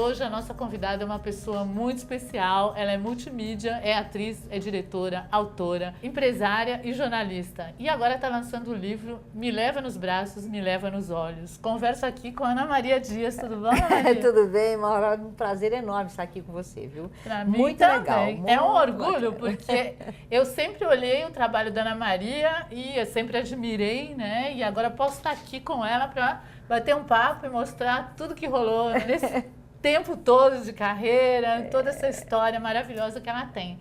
hoje a nossa convidada é uma pessoa muito especial. Ela é multimídia, é atriz, é diretora, autora, empresária e jornalista. E agora está lançando o livro Me Leva nos Braços, Me Leva nos Olhos. Converso aqui com a Ana Maria Dias. Tudo bom, Ana Maria? Tudo bem, Maura. Um prazer enorme estar aqui com você, viu? Pra mim muito também. legal. É um muito orgulho, bacana. porque eu sempre olhei o trabalho da Ana Maria e eu sempre admirei, né? E agora posso estar aqui com ela para bater um papo e mostrar tudo que rolou nesse tempo todo de carreira, toda essa história maravilhosa que ela tem.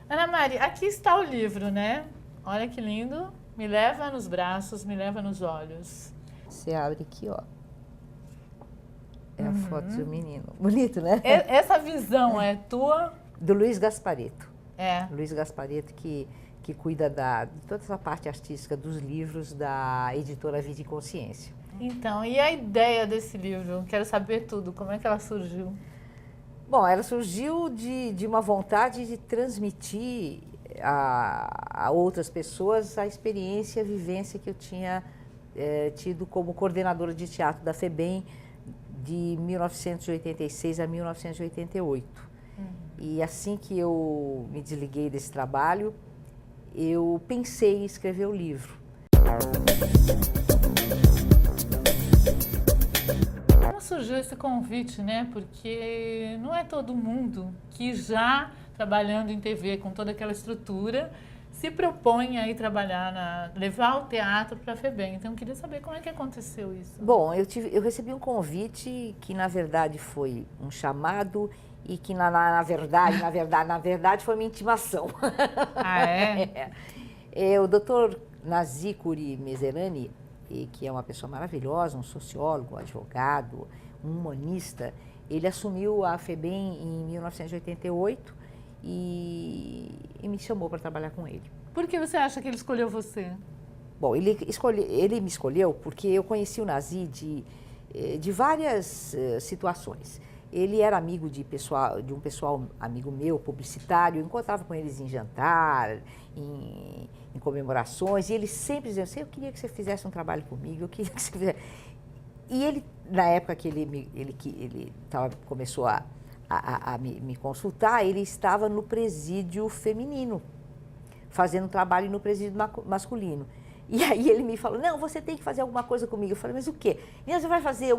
Ana Maria, aqui está o livro, né? Olha que lindo. Me leva nos braços, me leva nos olhos. Você abre aqui, ó. É a foto do menino. Bonito, né? Essa visão é tua? Do Luiz Gasparetto. É. Luiz Gasparetto, que cuida de toda essa parte artística dos livros da editora Vida e Consciência. Então, e a ideia desse livro? Quero saber tudo. Como é que ela surgiu? Bom, ela surgiu de uma vontade de transmitir a outras pessoas a experiência, a vivência que eu tinha tido como coordenadora de teatro da FEBEM de 1986 a 1988. E assim que eu me desliguei desse trabalho, eu pensei em escrever o livro. Como surgiu esse convite, né? Porque não é todo mundo que já trabalhando em TV com toda aquela estrutura se propõe a ir trabalhar, levar o teatro para a FEBEM. Então eu queria saber como é que aconteceu isso. Bom, eu recebi um convite que na verdade foi um chamado e que na verdade foi uma intimação. Ah, é? O doutor Nazicuri Meserani, que é uma pessoa maravilhosa, um sociólogo, um advogado, um humanista, ele assumiu a FEBEM em 1988 e me chamou para trabalhar com ele. Por que você acha que ele escolheu você? Bom, ele me escolheu porque eu conheci o Nazi de várias situações. Ele era amigo de um pessoal amigo meu, publicitário, eu encontrava com eles em jantar, em comemorações, e ele sempre dizia assim, eu queria que você fizesse um trabalho comigo, eu queria que você fizesse... E ele, na época que ele começou a me consultar, ele estava no presídio feminino, fazendo trabalho no presídio masculino. E aí ele me falou, não, você tem que fazer alguma coisa comigo. Eu falei, mas o quê? E você vai fazer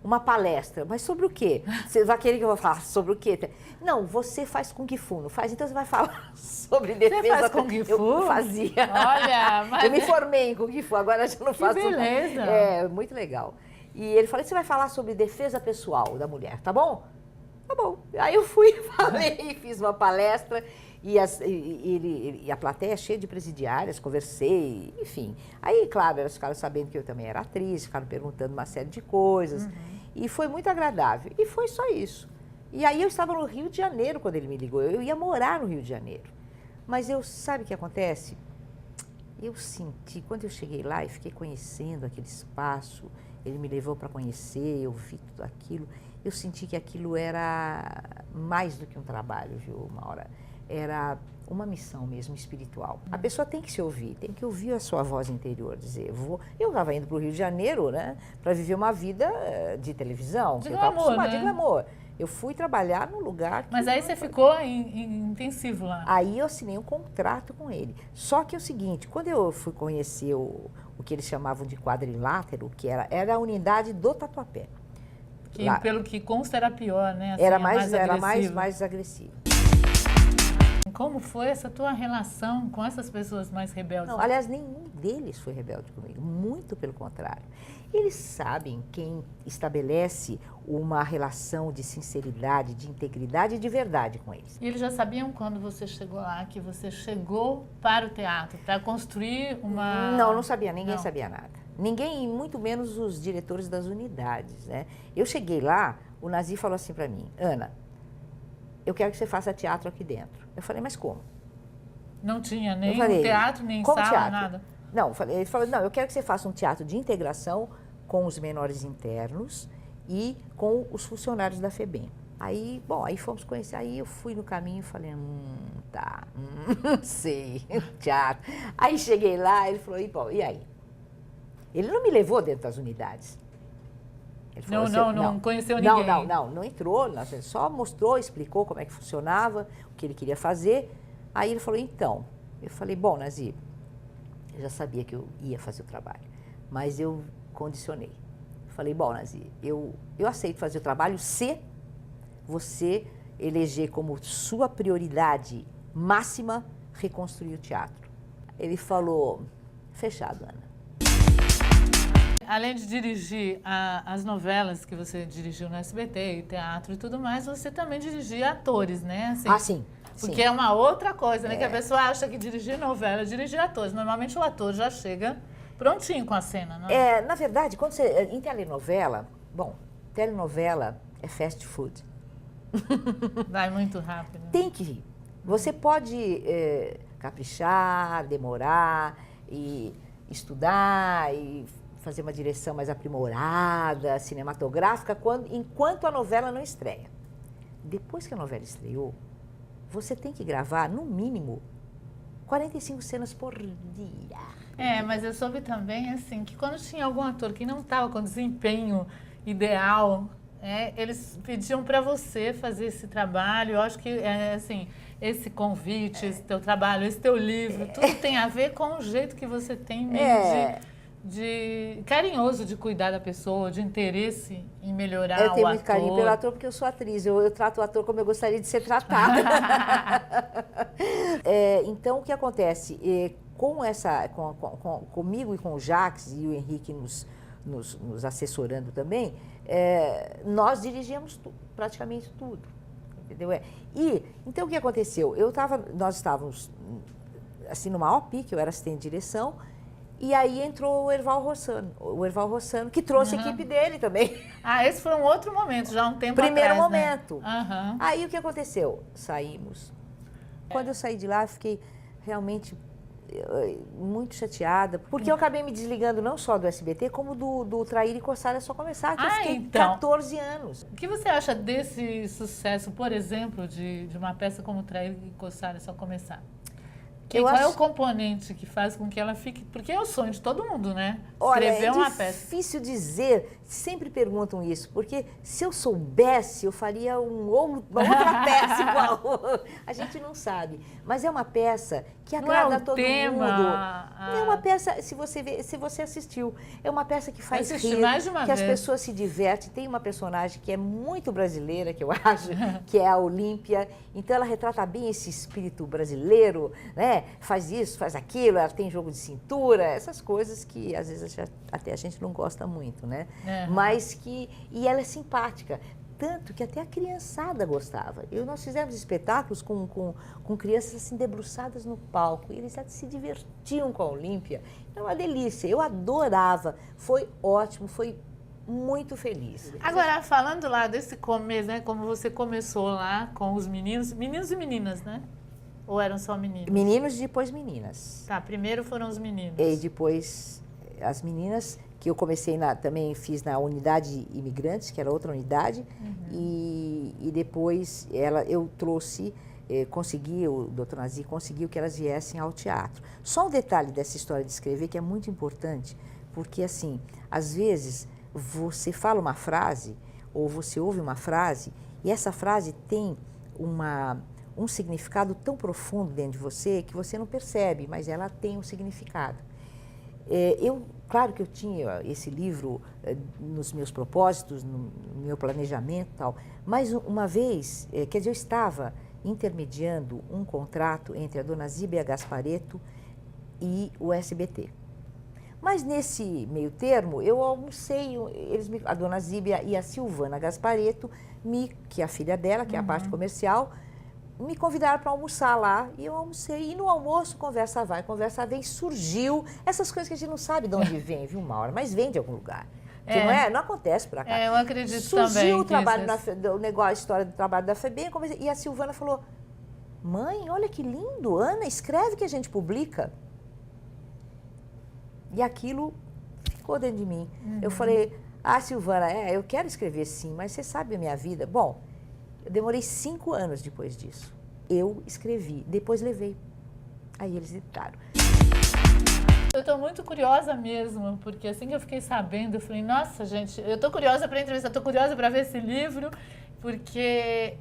uma palestra, mas sobre o quê? Você vai querer que eu vou falar sobre o quê? Não, você faz Kung Fu, não faz? Então você vai falar sobre defesa. Você faz Kung Fu? Eu fazia. Olha, mas... Eu me formei em Kung Fu, agora já não faço. Que beleza! É, muito legal. E ele falou, você vai falar sobre defesa pessoal da mulher, tá bom? Tá bom. Aí eu fui, falei, fiz uma palestra e a plateia cheia de presidiárias, conversei, enfim. Aí, claro, elas ficaram sabendo que eu também era atriz, ficaram perguntando uma série de coisas. E foi muito agradável. E foi só isso. E aí eu estava no Rio de Janeiro quando ele me ligou. Eu ia morar no Rio de Janeiro. Mas sabe o que acontece? Eu senti, quando eu cheguei lá e fiquei conhecendo aquele espaço, ele me levou para conhecer, eu vi tudo aquilo. Eu senti que aquilo era mais do que um trabalho, viu, Maura? Era uma missão mesmo espiritual. A pessoa tem que se ouvir, tem que ouvir a sua voz interior, dizer, eu estava indo para o Rio de Janeiro, né, para viver uma vida de televisão. De eu estava glamour, acostumada né? de glamour. Eu fui trabalhar num lugar que... Mas aí você ficou em intensivo lá? Aí eu assinei um contrato com ele. Só que é o seguinte, quando eu fui conhecer o que eles chamavam de quadrilátero, que era a unidade do Tatuapé. Que, pelo que consta, era pior, né? Assim, era mais agressivo. Como foi essa tua relação com essas pessoas mais rebeldes? Não, aliás, nenhum deles foi rebelde comigo, muito pelo contrário. Eles sabem quem estabelece uma relação de sinceridade, de integridade e de verdade com eles. E eles já sabiam quando você chegou lá, que você chegou para o teatro, para construir uma... Não sabia, ninguém sabia nada. Ninguém, e muito menos os diretores das unidades, né? Eu cheguei lá, o Nazi falou assim para mim, Ana, eu quero que você faça teatro aqui dentro. Eu falei, mas como? Não tinha nem teatro, nem sala, teatro? nada? Não, ele falou, não, eu quero que você faça um teatro de integração com os menores internos e com os funcionários da FEBEM. Aí, bom, aí fomos conhecer, aí eu fui no caminho e falei, sei, teatro. Aí cheguei lá, ele falou, e aí? Ele não me levou dentro das unidades. Ele falou não conheceu ninguém. Não entrou, a gente só mostrou, explicou como é que funcionava, o que ele queria fazer. Aí ele falou, então, eu falei, bom, Nazir, eu já sabia que eu ia fazer o trabalho, mas eu condicionei. Falei, bom, Nazir, eu aceito fazer o trabalho se você eleger como sua prioridade máxima reconstruir o teatro. Ele falou, fechado, Ana. Além de dirigir as novelas que você dirigiu no SBT, e teatro e tudo mais, você também dirigia atores, né? Sim. Porque é uma outra coisa, né? Que a pessoa acha que dirigir novela é dirigir atores. Normalmente o ator já chega prontinho com a cena, né? Na verdade, quando você... Em telenovela, telenovela é fast food. Vai muito rápido. Tem que ir. Você pode caprichar, demorar, e estudar, e fazer uma direção mais aprimorada, cinematográfica, enquanto a novela não estreia. Depois que a novela estreou, você tem que gravar, no mínimo, 45 cenas por dia. Mas eu soube também, assim, que quando tinha algum ator que não estava com desempenho ideal, eles pediam para você fazer esse trabalho. Eu acho que, assim, esse convite, esse teu trabalho, esse teu livro, tudo tem a ver com o jeito que você tem mesmo de carinhoso de cuidar da pessoa, de interesse em melhorar o ator. Eu tenho muito carinho pelo ator porque eu sou atriz, eu trato o ator como eu gostaria de ser tratada. Então, o que acontece? Comigo e com o Jacques e o Henrique nos assessorando também, nós dirigíamos praticamente tudo, entendeu? Então, o que aconteceu? Nós estávamos assim, no maior pique, eu era assistente de direção, e aí entrou o Erval Rossano, que trouxe a equipe dele também. Esse foi um outro momento, já há um tempo Primeiro atrás, momento. Né? Aí o que aconteceu? Saímos. Quando eu saí de lá, eu fiquei realmente muito chateada, porque eu acabei me desligando não só do SBT, como do Trair e Coçar é Só Começar, que eu fiquei 14 anos. O que você acha desse sucesso, por exemplo, de uma peça como Trair e Coçar é Só Começar? Qual é o componente que faz com que ela fique... Porque é o sonho de todo mundo, né? Escrever uma peça. É difícil dizer, sempre perguntam isso, porque se eu soubesse, eu faria uma outra peça igual. A gente não sabe. Mas é uma peça que agrada a todo mundo. É uma peça, se você assistiu, é uma peça que faz rir, que as pessoas se divertem. Tem uma personagem que é muito brasileira, que eu acho, que é a Olímpia. Então ela retrata bem esse espírito brasileiro, né? Faz isso, faz aquilo, ela tem jogo de cintura, essas coisas que às vezes até a gente não gosta muito, né? Mas e ela é simpática, tanto que até a criançada gostava. Nós fizemos espetáculos com crianças assim debruçadas no palco, e eles se divertiam com a Olímpia. É uma delícia, eu adorava, foi ótimo, foi muito feliz. Agora, falando lá desse começo, né, como você começou lá com os meninos e meninas, né? Ou eram só meninos? Meninos e depois meninas. Tá, primeiro foram os meninos. E depois as meninas, que eu comecei também fiz na unidade imigrantes, que era outra unidade, e depois eu trouxe, o doutor Nazir conseguiu que elas viessem ao teatro. Só um detalhe dessa história de escrever que é muito importante, porque assim, às vezes você fala uma frase, ou você ouve uma frase, e essa frase tem um significado tão profundo dentro de você que você não percebe, mas ela tem um significado. Claro que eu tinha esse livro nos meus propósitos, no meu planejamento e tal, mas uma vez, quer dizer, eu estava intermediando um contrato entre a dona Zíbia Gasparetto e o SBT. Mas nesse meio termo, eu almocei, a dona Zíbia e a Silvana Gasparetto, que é a filha dela, que é a parte comercial, me convidaram para almoçar lá, e eu almocei. E no almoço, conversa vai, conversa vem, surgiu essas coisas que a gente não sabe de onde vem, viu, Maura? Mas vem de algum lugar. Que não acontece por acaso. Eu acredito surgiu também. Surgiu o trabalho, a história do trabalho da FEBEM, e a Silvana falou, mãe, olha que lindo, Ana, escreve que a gente publica. E aquilo ficou dentro de mim. Eu falei, Silvana, eu quero escrever sim, mas você sabe a minha vida. Bom, eu demorei 5 anos depois disso. Eu escrevi, depois levei. Aí eles editaram. eu tô muito curiosa mesmo, porque assim que eu fiquei sabendo, eu falei, nossa, gente, eu tô curiosa para entrevistar, tô curiosa para ver esse livro, porque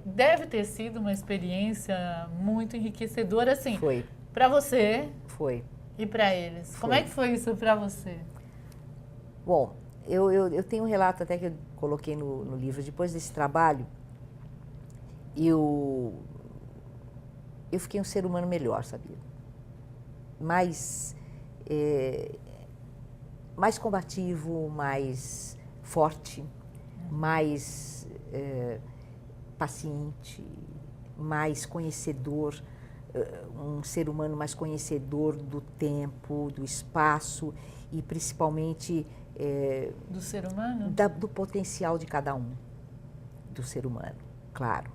deve ter sido uma experiência muito enriquecedora, assim, Foi, para você foi. e para eles. Como Foi. é que foi isso para você? Bom, eu tenho um relato até que eu coloquei no livro. Depois desse trabalho, eu fiquei um ser humano melhor, sabia? Mais combativo, mais forte, mais paciente, mais conhecedor, um ser humano mais conhecedor do tempo, do espaço e principalmente Do ser humano? do potencial de cada um, do ser humano, claro.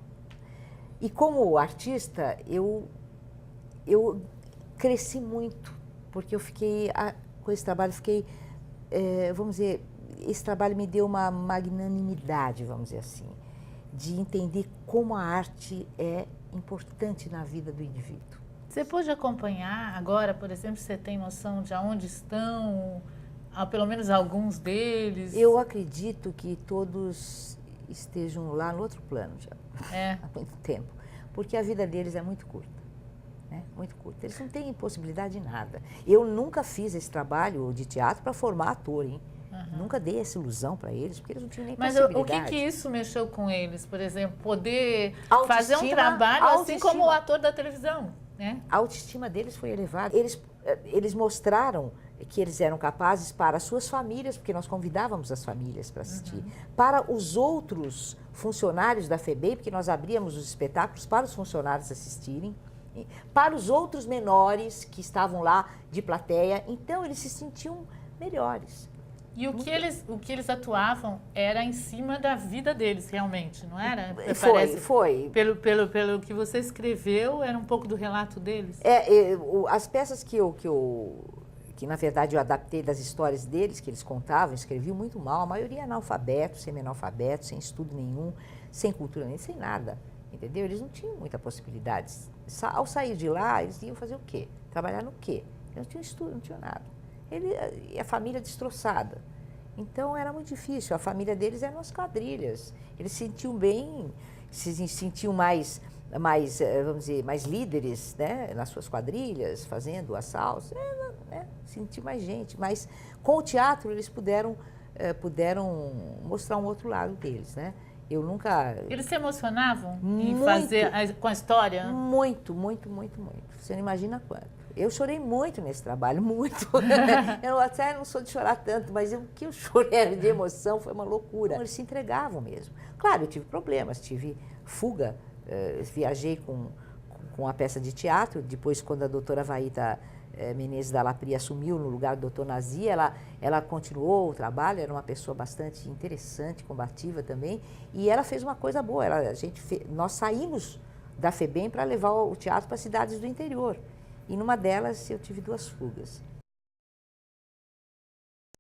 E como artista, eu cresci muito, porque eu fiquei, com esse trabalho, vamos dizer, esse trabalho me deu uma magnanimidade, vamos dizer assim, de entender como a arte é importante na vida do indivíduo. Você pôde acompanhar agora, por exemplo, você tem noção de aonde estão, pelo menos alguns deles? Eu acredito que todos estejam lá no outro plano já, há muito tempo, porque a vida deles é muito curta. Né? Muito curta. Eles não têm possibilidade de nada. Eu nunca fiz esse trabalho de teatro para formar ator, hein? Nunca dei essa ilusão para eles, porque eles não tinham nem possibilidade. Mas o que isso mexeu com eles? Por exemplo, poder Autoestima, fazer um trabalho assim como o autoestima. ator da televisão, né? A autoestima deles foi elevada. Eles mostraram que eles eram capazes para as suas famílias, porque nós convidávamos as famílias para assistir, para os outros funcionários da FEBEM, porque nós abríamos os espetáculos para os funcionários assistirem, para os outros menores que estavam lá de plateia. Então, eles se sentiam melhores. E o que eles atuavam era em cima da vida deles, realmente, não era? Foi. Pelo que você escreveu, era um pouco do relato deles? As peças que na verdade eu adaptei das histórias deles, que eles contavam, escreviam muito mal, a maioria analfabeto, semi-analfabeto, sem estudo nenhum, sem cultura nem, sem nada, entendeu? Eles não tinham muita possibilidade. Ao sair de lá, eles iam fazer o quê? Trabalhar no quê? Eles não tinham estudo, não tinham nada. E a família destroçada. Então era muito difícil. A família deles eram as quadrilhas. Eles se sentiam bem, se sentiam mais, vamos dizer, mais líderes, né, nas suas quadrilhas, fazendo assaltos, sentir mais gente. Mas com o teatro eles puderam mostrar um outro lado deles, né? Eu nunca... Eles se emocionavam em fazer com a história? Muito, muito, muito, muito. Você não imagina quanto. Eu chorei muito nesse trabalho, muito. Eu até não sou de chorar tanto, mas o que eu chorei de emoção foi uma loucura. Eles se entregavam mesmo. Claro, eu tive problemas, tive fuga, viajei com a peça de teatro, depois quando a doutora Vaíta Menezes da Lapri assumiu no lugar do doutor Nazi, ela continuou o trabalho, era uma pessoa bastante interessante, combativa também, e ela fez uma coisa boa, nós saímos da FEBEM para levar o teatro para cidades do interior. E numa delas eu tive 2 fugas.